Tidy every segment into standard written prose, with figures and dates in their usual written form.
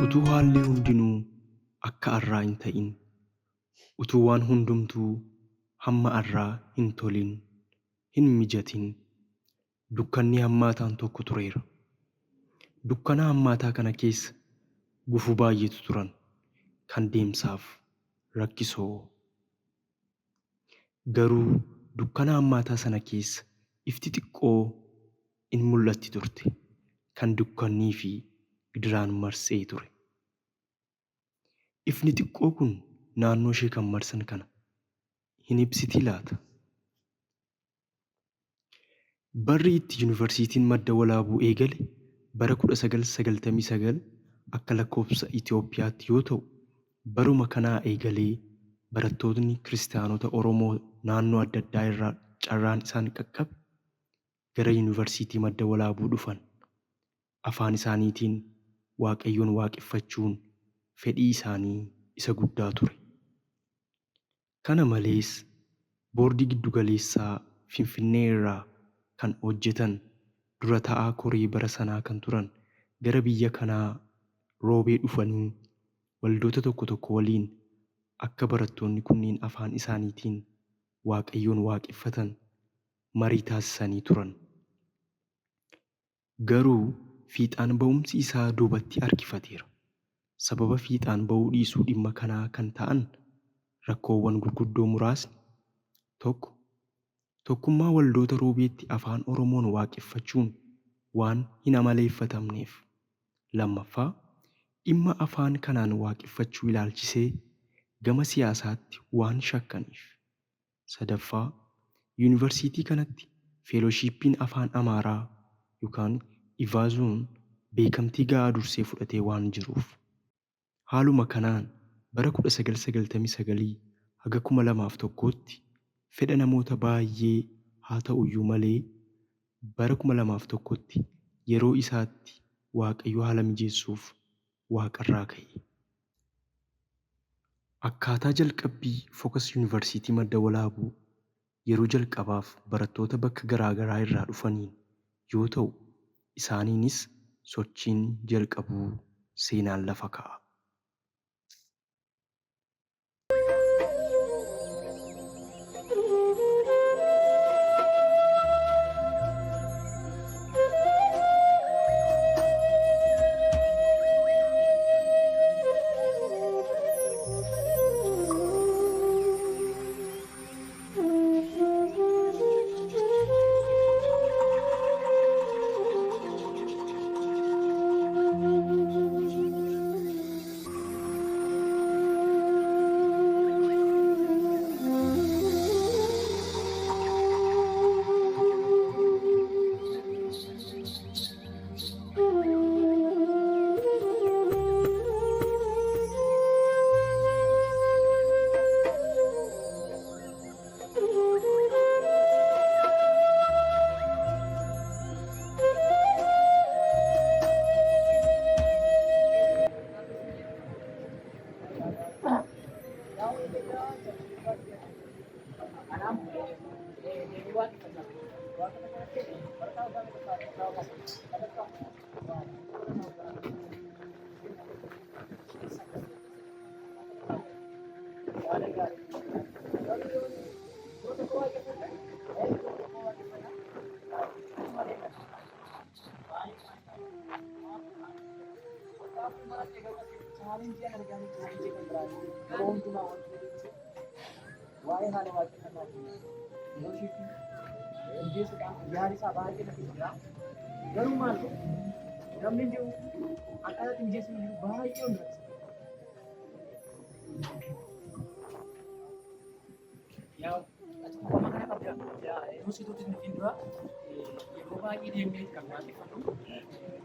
Utuu haalli hundinuu akka arraa hin ta'in, utuu waan hundumtuu hamma arraa hin tolin, hin mijatin, dukkanni hammaataan tokko tureera. Dukkana hammaataa kana keessa gufuu baay'eetu turan kan deemsaaf rakkisoo. Garuu dukkana hammaataa sana keessa ifti xiqqoo in mul'atti turte kan dukkannii fi gidiraan marsee ture. Ifni xiqqoo kun naannoo ishee kan marsan kana hin ibsitii laata? Barri itti yuunivarsiitiin Madda Walaabuu eegale bara 1999 akka lakkoofsa Itoophiyaatti yoo ta'u, baruma kanaa eegalee barattoonni kiristaanota Oromoo naannoo adda addaa irraa carraan isaan qaqqabe gara yuunivarsiitii Madda Walaabuu dhufan. Afaan isaaniitiin Waaqayyoon waaqeffachuun fedhii isaanii isa guddaa ture. Kana malees boordii giddugaleessaa Finfinnee irraa kan hojjetan dura ta'aa koree bara sanaa kan turan gara biyya kanaa roobee dhufanii waldoota tokko tokko waliin akka barattoonni kunniin afaan isaaniitiin Waaqayyoon waaqeffatan marii taasisanii turan. Garuu fiixaan ba'umsi isaa duubatti harkifateera. Sababa fiixaan ba'uu dhiisuu dhimma kanaa kan ta'an rakkoowwan gurguddoo muraasni: tokko, tokkummaa waldoota roobeetti afaan Oromoon waaqeffachuun waan hin amaleeffatamneef. Lammaffaa, dhimma afaan kanaan waaqeffachuu ilaalchisee gama siyaasaatti waan shakkaniif. Sadaffaa, yuunivarsiitii kanatti feeloshiippiin afaan Amaaraa yookaan Ivaazuun beekamtii ga'aa dursee fudhatee waan jiruuf. Haaluma kanaan bara 1999 haga 2001tti fedha namoota baay'ee haa ta'uyyuu malee bara 2001tti yeroo isaatti Waaqayyo haala mijeessuuf Waaqarraa ka'e. Akkaataa jalqabbii Focus Yuunivarsiitii Madda Walaabuu yeroo jalqabaaf barattoota bakka garaa garaa irraa dhufaniin yoo ta'u, isaaniinis sochiin jalqabuu seenaan lafa kaa'a.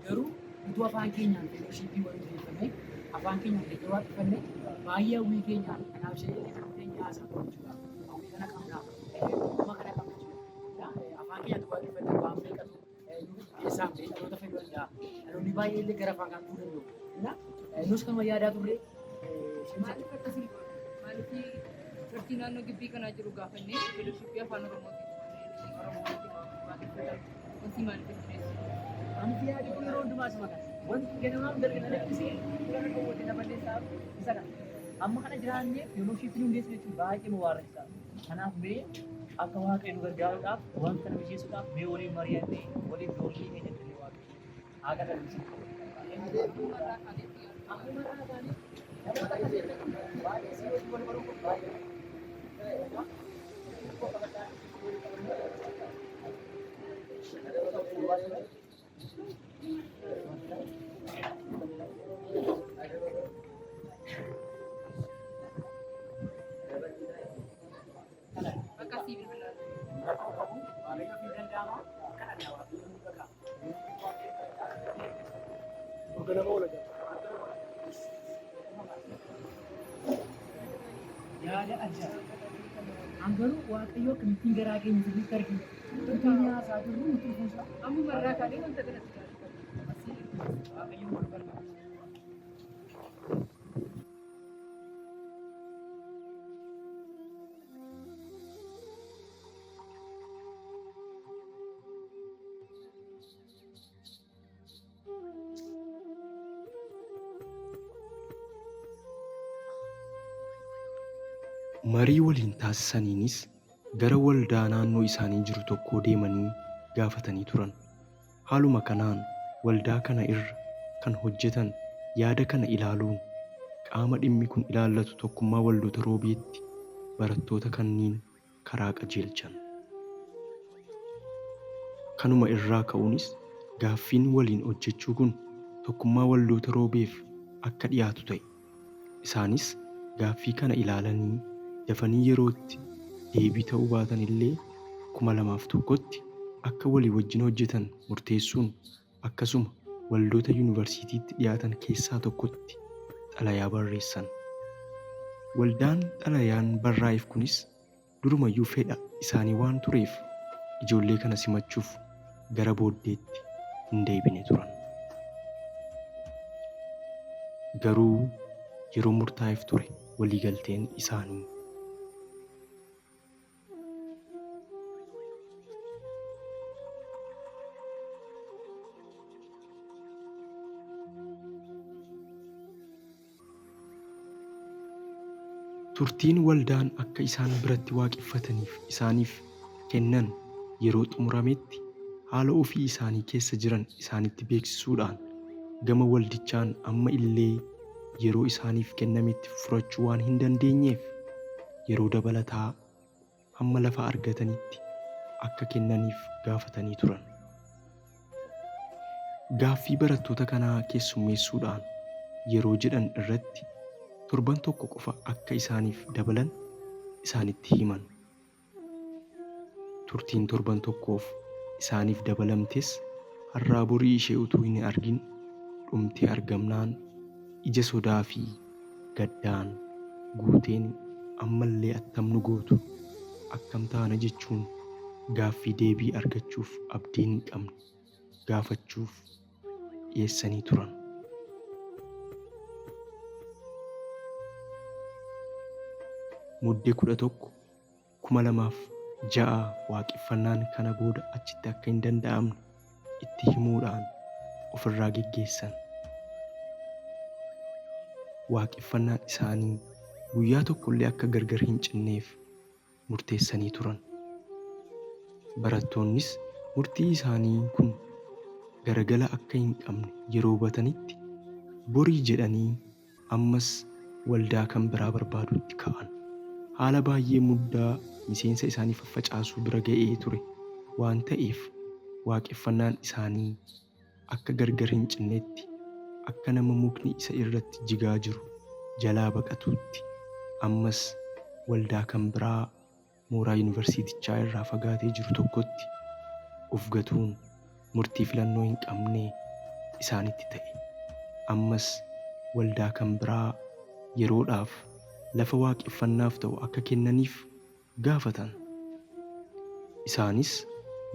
Garuu utuu afaan keenyaan feeloshiippii waliin deeffamee afaan keenyaan deeggaruu waaqeffannee baay'ee hawwii keenyaan kanaaf ishee keenya haasaa jechuudha. Hawwii kana qabnaa, uumaa kana qabna jechuudha. Afaan keenyaan waaqeffannee waan beekatu keessaan ta'e dhaloota fayyaduu danda'a. Dhaloonni baay'ee illee gara afaan kanaa dhufuu danda'u. Nus kan yaadaa turre maaliif akkasii maaliif turtii naannoo gibbii kanaa jiru gaafannee feeloshiippii afaan Oromootiin wanti maaliif hin jireessu? Ani yaada kun yeroo ganamaa asuma kana. Wanti ganamaan galgala lakkisee dura na dhowwate na balleessaa isa kana. Amma kana jiraannee fellowshiipii hundeessu jechuun baay'ee nu waarressa. Kanaaf mee akka waaqayyo nu gargaaruudhaaf wanta kana mijeessuudhaaf mee waliin mari'annee waliin doonii keenyatti illee waaqayyo haa kadhannu. Akkuma irraa kaanii namoota akkasii baay'ee si waliin wal baruu kun baay'ee. Yaada ajaa'iba! Angaruu waaqayyo akkamittiin garaa keenya sirriitti argina. Turtiin haasaa jirru nuti kuusaa. Ammuma irraa kaanee wanta kanatti gaariidha. Waaqayyo wal barbaada. Marii waliin taasisaniinis gara waldaa naannoo isaanii jiru tokkoo deemanii gaafatanii turan. Haaluma kanaan waldaa kana irra kan hojjetan yaada kana ilaaluun qaama dhimmi kun ilaallatu tokkummaa waldoota Roobeetti barattoota kanniin karaa qajeelchan. Kanuma irraa ka'uunis gaaffiin waliin hojjechuu kun tokkummaa waldoota Roobeef akka dhiyaatu ta'e. Isaanis gaaffii kana ilaalanii dafanii yerootti deebii ta'uu baatan illee 2001tti akka walii wajjin hojjetan murteessuun akkasuma waldoota yuunivarsiitiitti dhiyaatan keessaa tokkotti xalayaa barreessan. Waldaan xalayaan barraa'eef kunis durumayyuu fedha isaanii waan tureef ijoollee kana simachuuf gara booddeetti hin deebine turan. Garuu yeroo murtaa'eef ture waliigalteen isaanii. Turtiin waldaan akka isaan biratti waaqeffataniif isaaniif kennan yeroo xumurametti haala ofii isaanii keessa jiran isaanitti beeksisuudhaan gama waldichaan amma illee yeroo isaaniif kennametti furachuu waan hin dandeenyeef yeroo dabalataa hamma lafa argatanitti akka kennaniif gaafatanii turan. Gaaffii barattoota kanaa keessummeessuudhaan yeroo jedhan irratti torban tokko qofa akka isaaniif dabalan isaanitti himan. Turtiin torban tokkoof isaaniif dabalamtes har'aa borii ishee utuu hin argin dhumtee argamnaan ija sodaa fi gaddaan guuteen ammallee attam nu gootu akkam taana jechuun gaaffii deebii argachuuf abdii hin qabne gaafachuuf dhiyeessanii turan. Muddee 11 2006 waaqeffannaan kana booda achitti akka hin danda'amne itti himuudhaan ofirraa geggeessan. Waaqeffannaan isaanii guyyaa tokkollee akka gargar hin cinneef murteessanii turan. Barattoonnis murtii isaanii kun garagala akka hin qabne yeroo hubatanitti borii jedhanii ammas waldaa kan biraa barbaadutti ka'an. Haala baay'ee muddaa miseensa isaanii faffacaasuu bira ga'ee ture waan ta'eef waaqeffannaan isaanii akka gargar hin cinnetti akka nama mukni isa irratti jigaa jiru jalaa baqatuutti ammas waldaa kan biraa mooraa yuunivarsiitichaa irraa fagaatee jiru tokkotti of gatuun murtii filannoo hin qabne isaanitti ta'e. Ammas waldaa kan biraa yeroodhaaf lafa waaqeffannaaf ta'u akka kennaniif gaafatan. Isaanis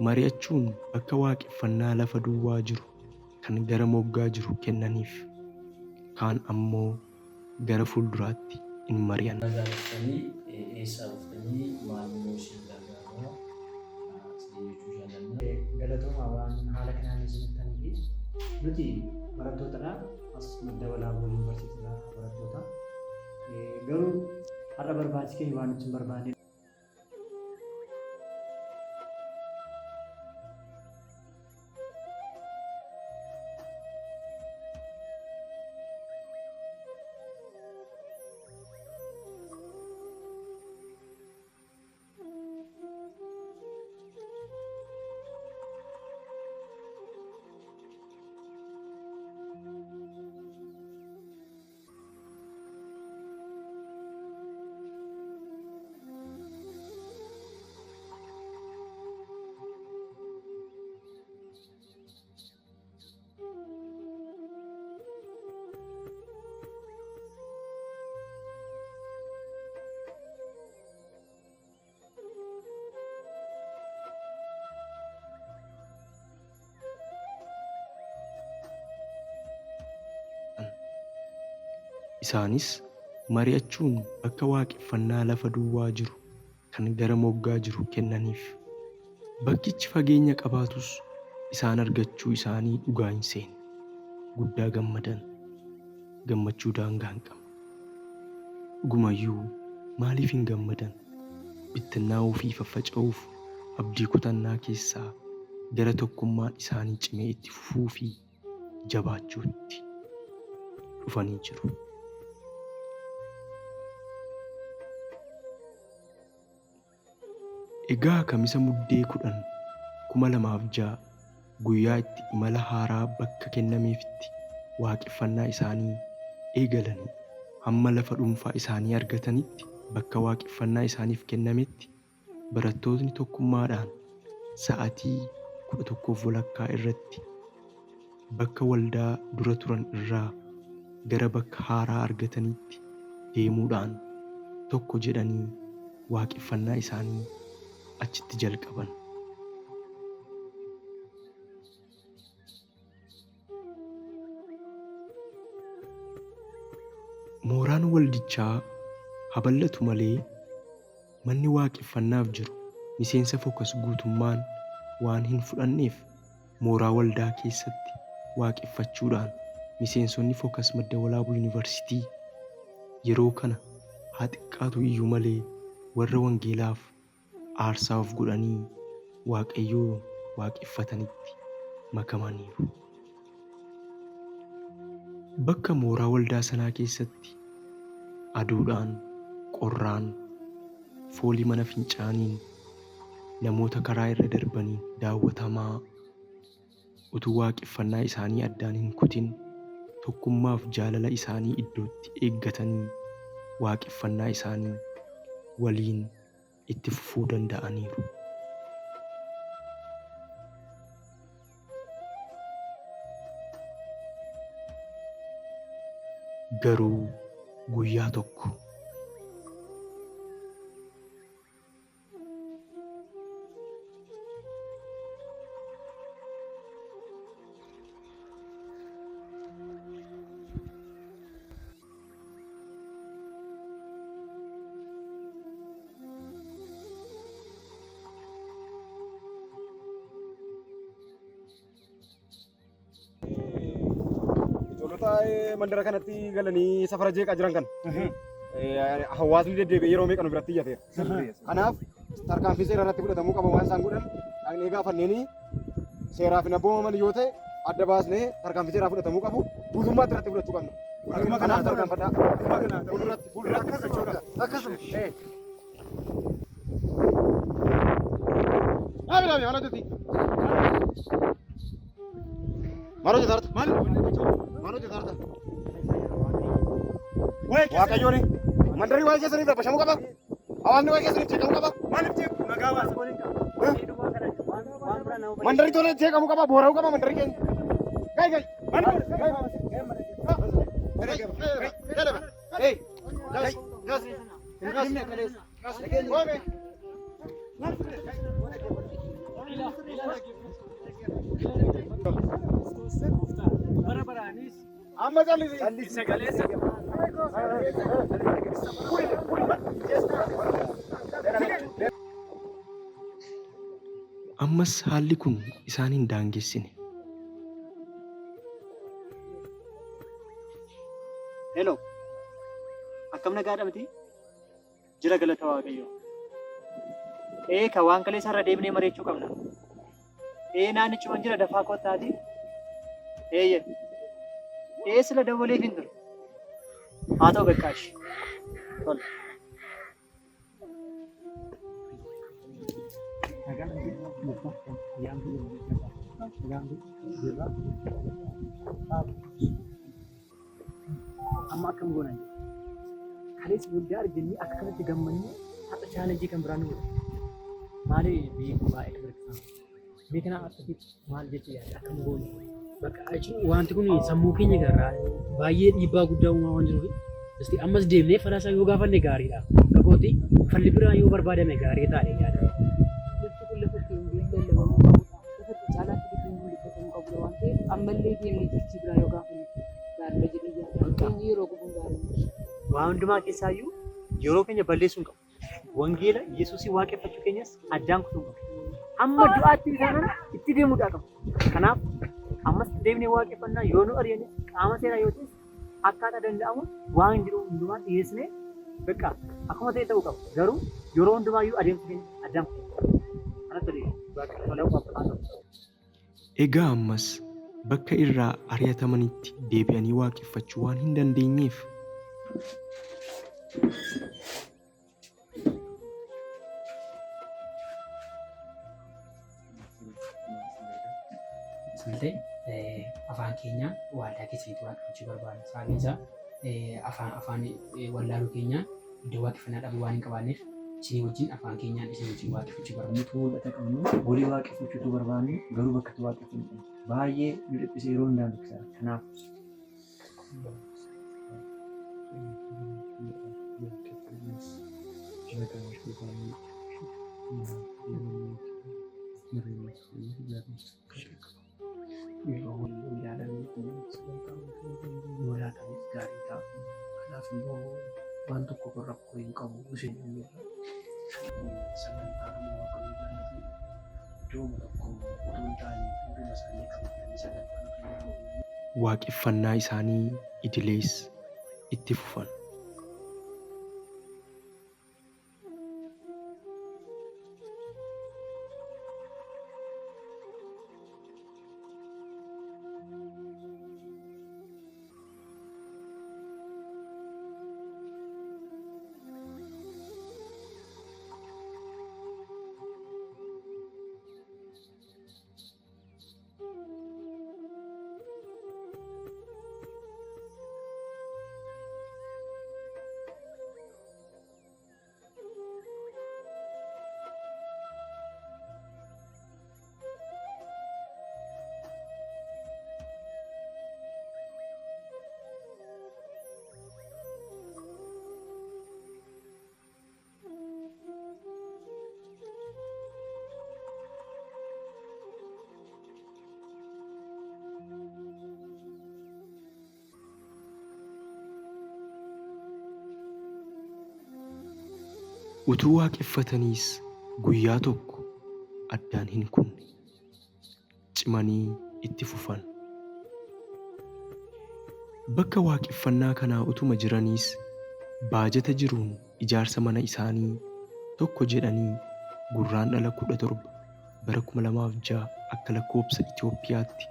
mari'achuun akka waaqeffannaa lafa duwwaa jiru kan gara moggaa jiru kennaniif kaan ammoo gara fuulduraatti in mari'an. Magaalessanii eessaa dhuftanii maalummoo ishee gargaaraa jechuu jaalladha. Galatooma waan haala kanaan isinittanii fi Nuti barattootadha. As madda walaabuu yuunivarsiitiidha barattoota. Garuu har'a barbaachi keenya waan nuti hin barbaanne. Isaanis mari'achuun bakka waaqeffannaa lafa duwwaa jiru kan gara moggaa jiru kennaniif. Bakkichi fageenya qabaatus isaan argachuu isaanii dhugaa hin seene. Guddaa gammadan. Gammachuu daangaa hin qabne. Dhugumayyuu maaliif hin gammadan? Bittinnaa'uu fi faffaca'uuf abdii kutannaa keessaa gara tokkummaan isaanii cimee itti fufuu fi jabaachuutti dhufanii jiru. Egaa kamisa muddee 10/2006 guyyaa itti imala haaraa bakka kennameefitti waaqeffannaa isaanii eegalanii hamma lafa dhuunfaa isaanii argatanitti bakka waaqeffannaa isaaniif kennametti barattootni tokkummaadhaan sa'aatii 11:30 irratti bakka waldaa dura turan irraa gara bakka haaraa argatanitti deemuudhaan tokko jedhanii waaqeffannaa isaanii achitti jalqaban. Mooraan waldichaa haballatu malee manni waaqeffannaaf jiru miseensa fokas guutummaan waan hin fudhanneef mooraa waldaa keessatti waaqeffachuudhaan miseensonni fokas madda walaabuu yuunivarsiitii yeroo kana haa xiqqaatu iyyuu malee warra wangeelaaf aarsaa of godhanii Waaqayyoo waaqeffatanitti makamaniiru. Bakka mooraa waldaa sanaa keessatti aduudhaan, qorraan, foolii mana fincaaniin namoota karaa irra darbanii daawwatamaa utuu waaqeffannaa isaanii addaan hin kutin tokkummaaf jaalala isaanii iddootti eeggatanii waaqeffannaa isaanii waliin itti fufuu danda'aniiru. Garuu guyyaa tokko mandara kanatti galanii safara jeeqaa jiran kan hawaasni deddeebi'ee yeroo meeqa nu biratti iyyateera. Kanaaf tarkaanfii seera irratti fudhatamuu qaba waan isaan godhan dhaqnee gaafanneenii seeraaf hin abboomaman yoo ta'e adda baasnee tarkaanfii seeraa fudhatamuu qabu guutummaatti irratti fudhachuu qabna. Kanaaf tarkaanfadhaa. Fuulduratti jechuudha. Akkasuma. Dhaabi dhaabi maal hojjetti? Maal hojjetaa jirta? Maal hojjetaa jirta? Waaqayyooni mandarii waa'ee keessaniif dabbashamuu qaba. Hawaasni waa'ee keessaniif jeeqamuu qaba. Maaliif jeequ? Nagaa baasa waliin qaba. Mandarii tola jeeqamuu qaba. Boora'uu qaba mandarii keenya. Gai gai. Amma callisi. Sagaleessa. Ammas haalli kun isaan hin daangessine. Hello. Akkam nagaadha miti? Jira galata Waaqayyoo. Ka waan kalee sarara deebinee mareechuu qabna. Naannichuma jira dafaa kottaati. Sila dabalee hin ture. Haa ta'u beekaash. Tole. Amma akkam goonan kalees guddaa arganii akka kanatti gammannee haqa chaalenjii kan biraan nuti maali beeku baay'ee barbaachisa. Beekna akkasitti maal jechuudha akkam goonu bakka wanti kun sammuu keenya garraa baay'ee dhiibbaa guddaa uumaa waan jiruuf isti ammas deemnee falaasaa yoo gaafanne gaariidha. Kakooti falli biraa yoo barbaadame gaarii taa'ee yaada. Ammallee deemnee jirti biraa yoo gaafanne gaariidha jedhee yaada. Yeroo gubuun gaariidha. Waa hundumaa keessaayyuu yeroo keenya balleessuu hin qabu. Wangeela Yesuusii waaqeffachuu keenyas addaan kutuu hin qabu. Amma du'aatti isaanan itti deemuudhaa qabu. Kanaaf ammas deemnee waaqeffannaa yoo nu ari'anis qaama seeraa yoo ta'es akkaataa danda'amu waan jiru hundumaa dhiyeessinee beekaa akkuma ta'e ta'uu qabu. Garuu yeroo hundumaayyuu adeemsa keenya addaan kutuu. Kanatti waaqeffannaa. Egaa ammas bakka irraa ari'atamanitti deebi'anii waaqeffachuu waan hin dandeenyeef afaan keenya waldaa keessatti waaqeffachuu barbaadna. Sababiin isaa afaan wallaaluu keenya iddoo waaqeffannaa dhabuu waan hin qabaanneef isin wajjin afaan keenyaan isin wajjin waaqeffachuu barbaadna. Nuti mul'ata qabnu walii waaqeffachuutu barbaanne garuu bakka itti waaqeffannu baay'ee nu dhiphisee yeroo hundaan dubbisa. Kanaaf kanaaf immoo waan tokko kan rakkoo hin qabu isheen sagantaa iddoo tokko otoo hin taane hunduma isaanii qabatanii sagantaa waaqeffannaa isaanii idilees itti fufan. Utuu waaqeffataniis guyyaa tokko addaan hin kunne cimanii itti fufan. Bakka waaqeffannaa kanaa utuma jiraniis baajata jiruun ijaarsa mana isaanii tokko jedhanii gurraandhala 17 bara 2006 akka lakkoobsa Itoophiyaatti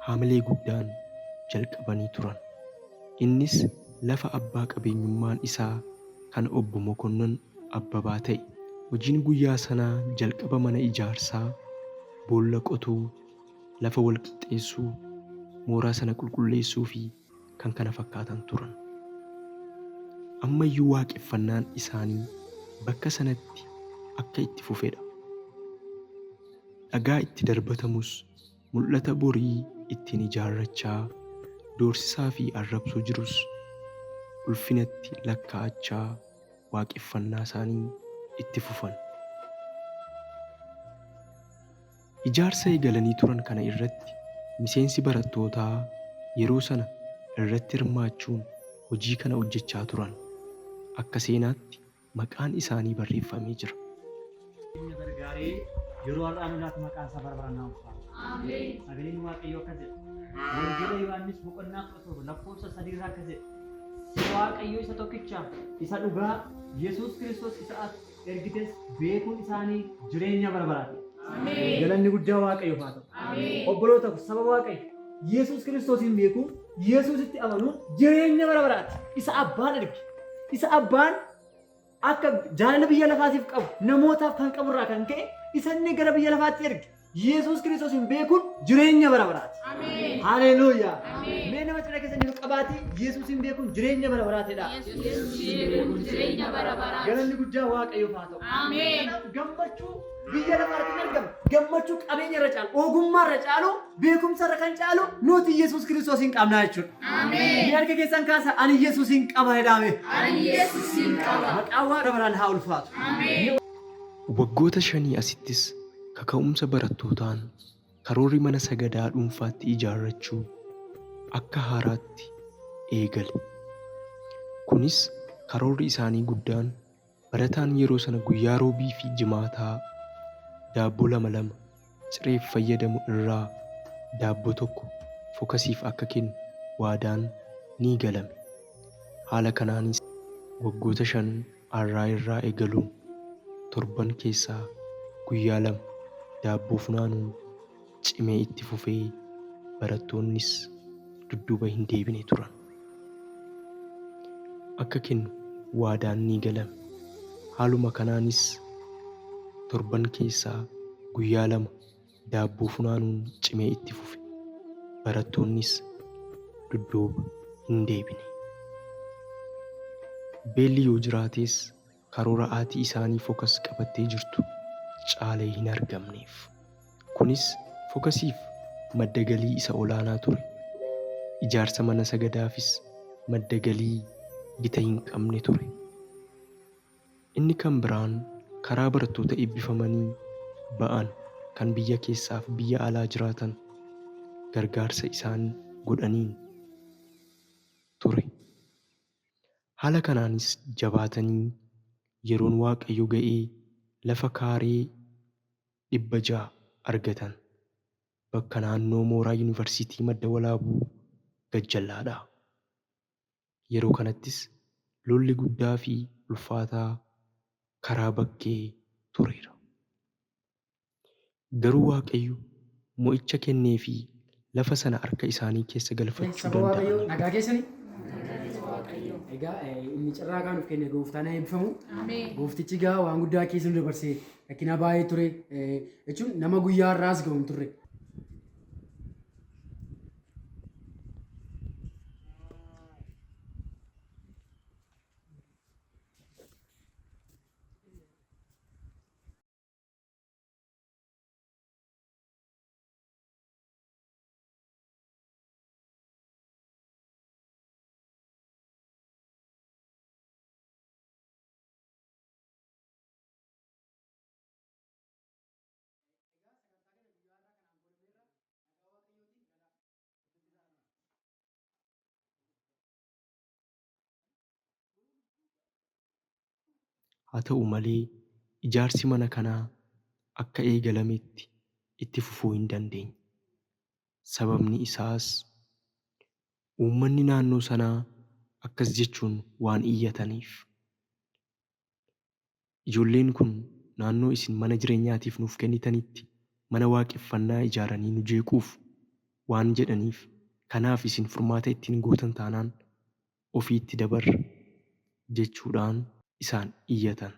haamilee guddaan jalqabanii turan. Innis lafa abbaa qabeenyummaan isaa kan obbo Mokonnon Abbabaa ta'e. Hojiin guyyaa sanaa jalqaba mana ijaarsaa, boolla qotuu, lafa wal qixxeessuu, mooraa sana qulqulleessuu fi kan kana fakkaatan turan. Ammayyuu waaqeffannaan isaanii bakka sanatti akka itti fufedha. Dhagaa itti darbatamus mul'ata borii ittiin ijaarrachaa, doorsisaa fi arrabsoo jirus ulfinatti lakkaa'achaa waaqeffannaa isaanii itti fufan. Ijaarsa eegalanii turan kana irratti miseensi barattootaa yeroo sana irratti hirmaachuun hojii kana hojjechaa turan. Akka seenaatti maqaan isaanii barreeffamee jira. yeroo har'aa nulaatu maqaan isaa barbaannaa ulfaata. Sagaleen Waaqayyoo akka jedhu wangeela Yohaannis boqonnaa 17 lakkoofsa 3 irraa akka jedhu waaqayyo isa tokkicha isa dhugaa Yesuus Kiristoos isa as ergites beekuun isaanii jireenya bara baraati. Galanni guddaa waaqayyoof haa ta'u. Obboloota saba waaqayyo Yesuus Kiristoosin beekuun Yesuusitti amanuun jireenya bara baraati. Isa abbaan erge isa abbaan akka jaalala biyya lafaatiif qabu namootaaf kan qabu irraa kan ka'e isa inni gara biyya lafaatti erge Yesuus Kiristoosin beekuun jireenya bara baraati. Haleluuyaa. Mee nama cina keessa jiru qabaati Yesuusin beekuun jireenya bara baraatidha. Galanni guddaa waaqayyoof haa ta'u. Gammachuu biyya lafaatti hin argamu. Gammachuu qabeenya irra caalu, ogummaa irra caalu, beekumsa irra kan caalu nuti Yesuus Kiristoosin qabna jechuudha. Ni harka keessan kaasa ani Yesuusin qaba jedhame. Maqaan Waaqa baraan haa ulfaatu. Waggoota 5 asittis kaka'umsa barattootaan karoorri mana sagadaa dhuunfaatti ijaarrachuu akka haaraatti eegale. Kunis karoorri isaanii guddaan barataan yeroo sana guyyaa roobii fi jimaataa daabboo 2 cireef fayyadamu irraa daabboo tokko fokasiif akka kennu waadaan ni galame. Haala kanaanis waggoota 5 arraa irraa eegaluun torban keessaa guyyaa 2 daabboo funaanuun cimee itti fufee barattoonnis dudduuba hin deebine turan. Akka kennu waadaan ni galame. Haaluma kanaanis torban keessaa guyyaa 2 daabboo funaanuun cimee itti fufe. Barattoonnis dudduuba hin deebine. Beelli yoo jiraates karoora aatii isaanii fokas qabattee jirtu caalee hin argamneef. Kunis fokasiif madda galii isa olaanaa ture. Ijaarsa mana sagadaafis madda galii gita hin qabne ture. Inni kan biraan karaa barattoota eebbifamanii ba'an kan biyya keessaaf biyya alaa jiraatan gargaarsa isaan godhaniin ture. Haala kanaanis jabaatanii yeroon waaqayyo ga'ee lafa kaaree 600 argatan bakka naannoo mooraa yuunivarsiitii Madda Walaabuu Gajjallaadha. Yeroo kanattis lolli guddaa fi ulfaataa karaa bakkee tureera. Garuu waaqayyo mo'icha kennee fi lafa sana harka isaanii keessa galfachuu danda'an. Nagaa keessanii? Egaa inni carraa kan of kenne gooftaan eebbifamu. Gooftichi gaa waan guddaa keessa nu dabarsee rakkina baay'ee ture jechuun nama guyyaa har'aas ga'u hin turre. Haa ta'u malee ijaarsi mana kanaa akka eegalametti itti fufuu hin dandeenye. Sababni isaas uummanni naannoo sanaa akkas jechuun waan iyyataniif. Ijoolleen kun naannoo isin mana jireenyaatiif nuuf kennitanitti mana waaqeffannaa ijaaranii nu jeequuf waan jedhaniif kanaaf isin furmaata ittiin gootan taanaan ofiitti dabarra jechuudhaan isaan iyyatan.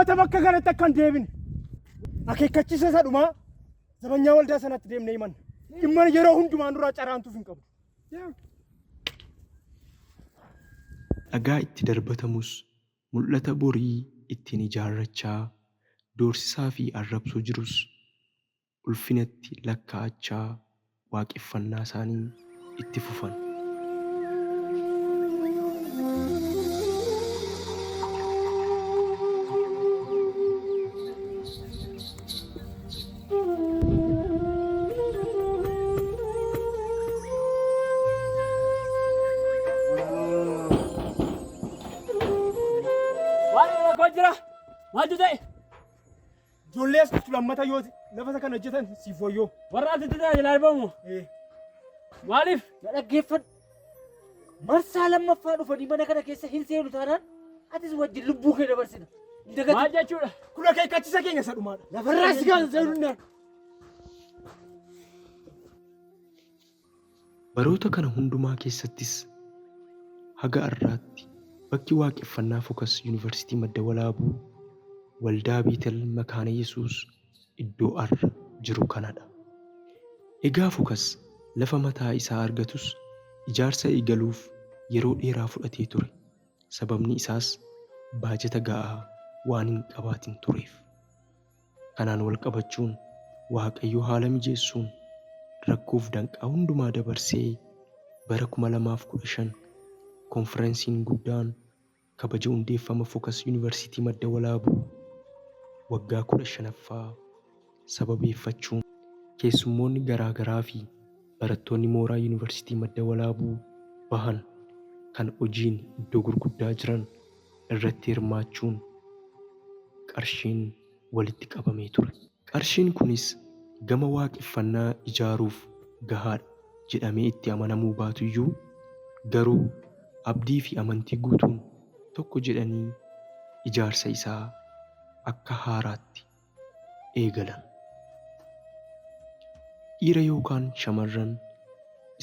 Namoota bakka kanatti akka hin deebine akeekkachiisa isa dhumaa zabanyaa waldaa sanatti deemnee himanna. Dhimma yeroo hundumaan duraa caraantuuf hin qabu. Dhagaa itti darbatamus mul'ata borii ittiin ijaarrachaa doorsisaa fi arrabsoo jirus ulfinatti lakkaa'achaa waaqeffannaa isaanii itti fufan. Maaltu ta'e? Ijoollee as lammata yoo lafa kana hojjetan siif wayyoo. Warra asitti tajaajila argamu. Maaliif? Dhaggeeffadhu. Marsaa lammaffaa dhufanii mana kana keessa hin seenu taanaan atis wajjin lubbuu kee dabarsina. Maal jechuudha? Kun akeekkachiisa keenya isa dhumaadha. Lafarraa si gaasa seenunnaan. Baroota kana hundumaa keessattis haga har'aatti bakki waaqeffannaa Focus Yuunivarsiitii Madda Walaabuu waldaa Beetel Makaana Yesuus iddoo har'a jiru kanadha. Egaa Focus lafa mataa isaa argatus ijaarsa eegaluuf yeroo dheeraa fudhatee ture. Sababni isaas baajata ga'aa waan hin qabaatin tureef. Kanaan wal qabachuun Waaqayyo haala mijeessuun rakkoof danqaa hundumaa dabarsee bara 2015 konferensiin guddaan kabaja hundeeffama Focus Yuunivarsiitii Madda Walaabuu waggaa 15ffaa sababeeffachuun keessummoonni garaagaraa fi barattoonni mooraa Yuunivarsiitii Madda Walaabuu bahan kan hojiin iddoo gurguddaa jiran irratti hirmaachuun qarshiin walitti qabamee ture. Qarshiin kunis gama waaqeffannaa ijaaruuf gahaadha jedhamee itti amanamuu baatuyyuu garuu abdii fi amantii guutuun tokko jedhanii ijaarsa isaa akka haaraatti eegalan. Dhiira yookaan shamarran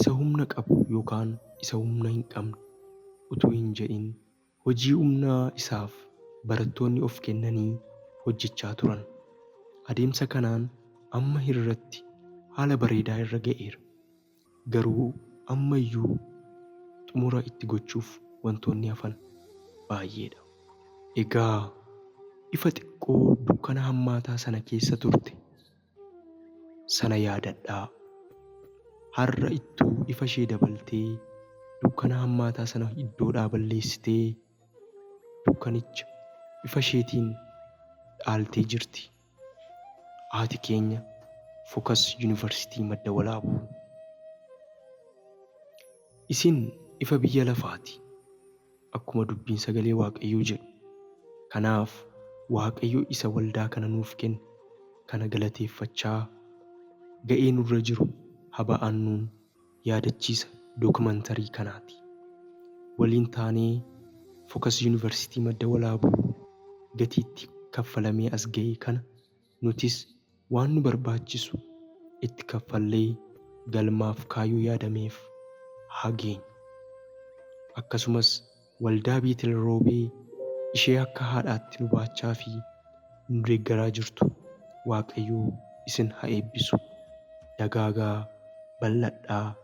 isa humna qabu yookaan isa humna hin qabne utuu hin jedhin hojii humnaa isaaf barattoonni of kennanii hojjechaa turan. Adeemsa kanaan amma irratti haala bareedaa irra ga'eera. Garuu amma iyyuu xumura itti gochuuf wantoonni hafan baay'eedha. Egaa ifa xiqqoo dukkana hammaataa sana keessa turte sana yaadadhaa. Har'a ittuu ifa ishee dabaltee dukkana hammaataa sana iddoodhaa balleessitee dukkanicha ifa isheetiin dhaaltee jirti. Haati keenya Focus Yuunivarsiitii Madda Walaabuu. Isin ifa biyya lafaati. Akkuma dubbiin sagalee Waaqayyoo jedhu. Kanaaf Waaqayyo isa waldaa kana nuuf kenne kana galateeffachaa ga'ee nurra jiru haba'annuun yaadachiisa dookumantarii kanaati. Waliin taanee Focus Yuunivarsiitii Madda Walaabuu gatiitti kaffalamee as ga'e kana nutis waan nu barbaachisu itti kaffallee galmaaf kaayyoo yaadameef haa geenyu. Akkasumas waldaa Beetel Roobee ishee akka haadhaatti nu baachaa fi nu deeggaraa jirtu Waaqayyoo isin haa eebbisu. Dagaagaa bal'adhaa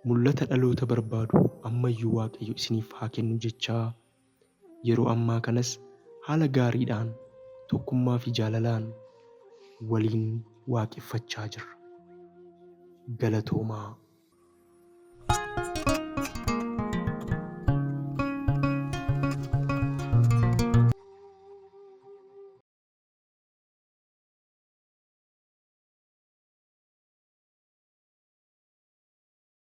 mul'ata dhaloota barbaadu ammayyuu Waaqayyo isiniif haa kennu jechaa yeroo ammaa kanas haala gaariidhaan tokkummaa fi jaalalaan waliin waaqeffachaa jirra. Galatoomaa.